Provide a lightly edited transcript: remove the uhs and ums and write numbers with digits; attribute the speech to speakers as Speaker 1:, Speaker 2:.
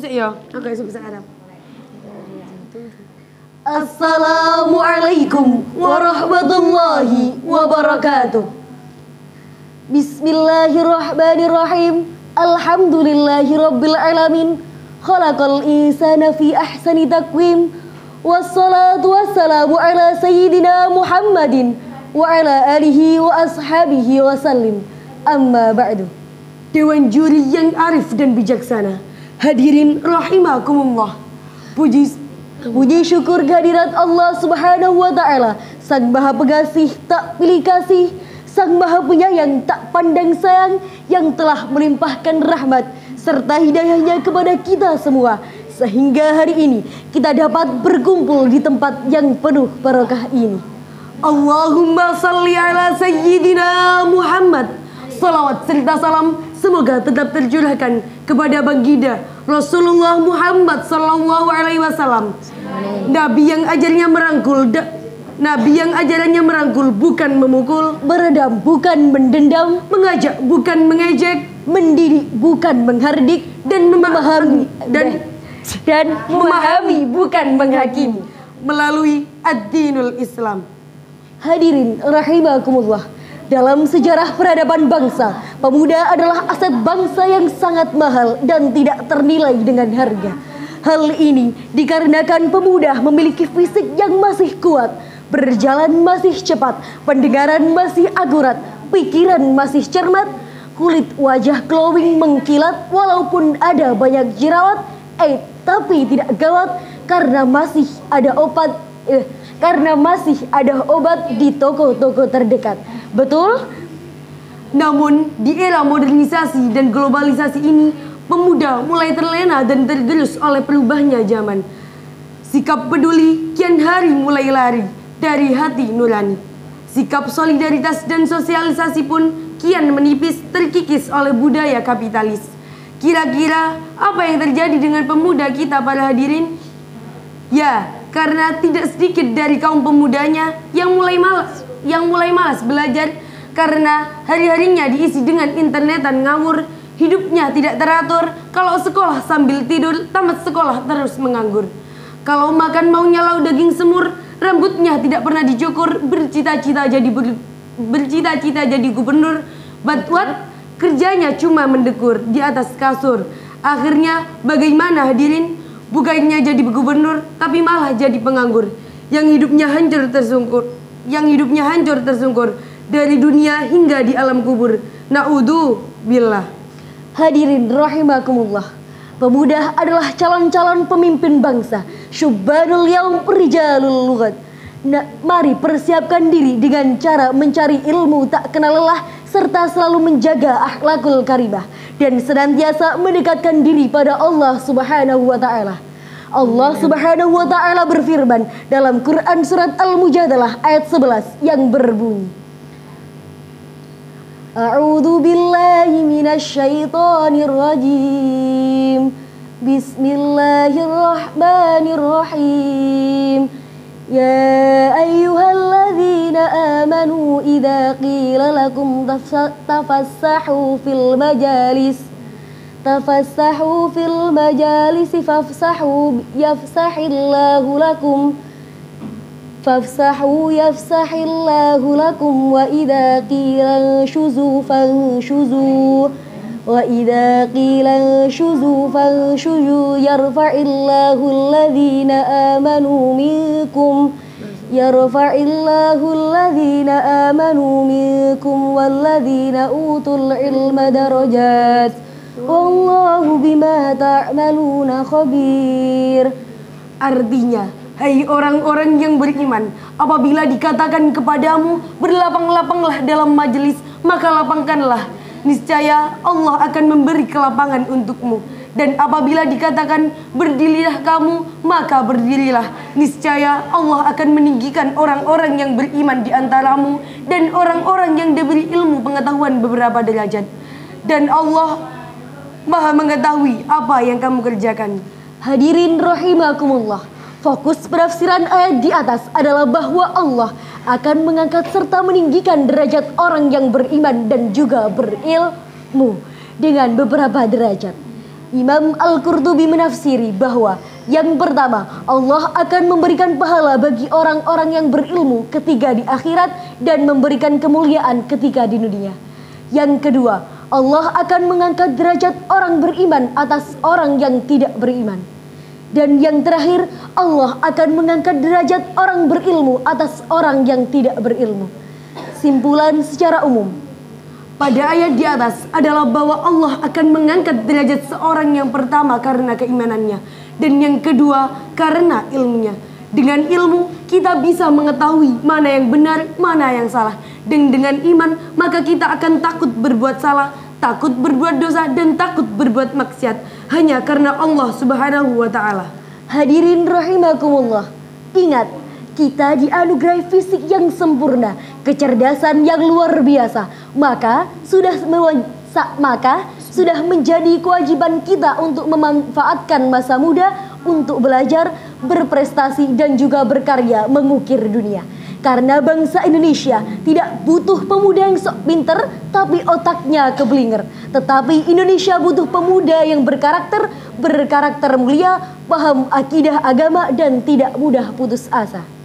Speaker 1: sih ya. Oke, bahasa Arab.
Speaker 2: Assalamualaikum warahmatullahi wabarakatuh. Bismillahirrahmanirrahim. Alhamdulillahirabbil alamin. Khalaqal insana fi ahsani taqwim. Wassalatu wassalamu ala sayyidina Muhammadin wa ala alihi wa ashabihi wasallim. Amma ba'du.
Speaker 1: Dewan juri yang arif dan bijaksana, hadirin rahimakumullah.
Speaker 2: Puji syukur kehadirat Allah Subhanahu wa taala, Sang Maha Pengasih tak pilih kasih, Sang Maha Penyayang tak pandang sayang, yang telah melimpahkan rahmat serta hidayahnya kepada kita semua, sehingga hari ini kita dapat berkumpul di tempat yang penuh barokah ini.
Speaker 1: Allahumma salli ala sayyidina Muhammad. Salawat serta salam semoga tetap tercurahkan kepada baginda Rasulullah Muhammad sallallahu alaihi wasallam. Nabi yang ajarannya merangkul bukan memukul,
Speaker 2: Meredam bukan mendendam,
Speaker 1: mengajak bukan mengejek,
Speaker 2: mendidik bukan menghardik,
Speaker 1: dan memahami
Speaker 2: bukan menghakimi.
Speaker 1: Melalui ad-dinul Islam.
Speaker 2: Hadirin rahimakumullah, dalam sejarah peradaban bangsa, pemuda adalah aset bangsa yang sangat mahal dan tidak ternilai dengan harga. Hal ini dikarenakan pemuda memiliki fisik yang masih kuat, berjalan masih cepat, pendengaran masih akurat, pikiran masih cermat, kulit wajah glowing mengkilat walaupun ada banyak jerawat, tapi tidak gawat karena masih ada obat di toko-toko terdekat. Betul?
Speaker 1: Namun di era modernisasi dan globalisasi ini, pemuda mulai terlena dan tergerus oleh berubahnya zaman. Sikap peduli kian hari mulai lari dari hati nurani. Sikap solidaritas dan sosialisasi pun kian menipis, terkikis oleh budaya kapitalis. Kira-kira apa yang terjadi dengan pemuda kita para hadirin? Ya, karena tidak sedikit dari kaum pemudanya yang mulai malas belajar karena hari-harinya diisi dengan internetan ngawur, hidupnya tidak teratur, kalau sekolah sambil tidur, tamat sekolah terus menganggur. Kalau makan maunya lauk daging semur, rambutnya tidak pernah dicukur, bercita-cita jadi gubernur, but what? Kerjanya cuma mendekur di atas kasur. Akhirnya bagaimana hadirin? Bukannya jadi gubernur, tapi malah jadi penganggur yang hidupnya hancur tersungkur dari dunia hingga di alam kubur. Na'udzubillah.
Speaker 2: Hadirin rahimakumullah, pemuda adalah calon-calon pemimpin bangsa. Syubbanul yaum rijalul lughat. Mari persiapkan diri dengan cara mencari ilmu tak kenal lelah, serta selalu menjaga akhlakul karimah dan senantiasa mendekatkan diri pada Allah Subhanahu wa taala. Allah Subhanahu wa taala berfirman dalam Quran surat Al-Mujadalah ayat 11 yang berbunyi, A'udzu billahi minasyaitonir rajim. Bismillahirrahmanirrahim. Ya ayyuhalladzina amanu idza qila lakum tafassahu fil majalis fafsahu yafsahillahu lakum wa idza qila shuzu fanshuzu yarfa'illahu alladhina amanu minkum walladhina utul ilma darajat wallahu bima ta'maluna khabir.
Speaker 1: Artinya, hai orang-orang yang beriman, apabila dikatakan kepadamu berlapang-lapanglah dalam majelis, maka lapangkanlah. Niscaya Allah akan memberi kelapangan untukmu. Dan apabila dikatakan berdirilah kamu, maka berdirilah. Niscaya Allah akan meninggikan orang-orang yang beriman di antaramu dan orang-orang yang diberi ilmu pengetahuan beberapa derajat. Dan Allah Maha mengetahui apa yang kamu kerjakan.
Speaker 2: Hadirin rahimakumullah, fokus penafsiran ayat di atas adalah bahwa Allah akan mengangkat serta meninggikan derajat orang yang beriman dan juga berilmu dengan beberapa derajat. Imam Al-Qurtubi menafsiri bahwa yang pertama, Allah akan memberikan pahala bagi orang-orang yang berilmu ketika di akhirat dan memberikan kemuliaan ketika di dunia. Yang kedua, Allah akan mengangkat derajat orang beriman atas orang yang tidak beriman. Dan yang terakhir, Allah akan mengangkat derajat orang berilmu atas orang yang tidak berilmu. Simpulan secara umum pada ayat di atas adalah bahwa Allah akan mengangkat derajat seorang yang pertama karena keimanannya, dan yang kedua karena ilmunya. Dengan ilmu kita bisa mengetahui mana yang benar, mana yang salah. Dan dengan iman maka kita akan takut berbuat salah, takut berbuat dosa, dan takut berbuat maksiat hanya karena Allah Subhanahu wa ta'ala. Hadirin rahimakumullah, ingat, kita dianugerahi fisik yang sempurna, kecerdasan yang luar biasa. Maka sudah menjadi kewajiban kita untuk memanfaatkan masa muda untuk belajar, berprestasi, dan juga berkarya mengukir dunia. Karena bangsa Indonesia tidak butuh pemuda yang sok pinter tapi otaknya keblinger. Tetapi Indonesia butuh pemuda yang berkarakter mulia, paham akidah agama, dan tidak mudah putus asa.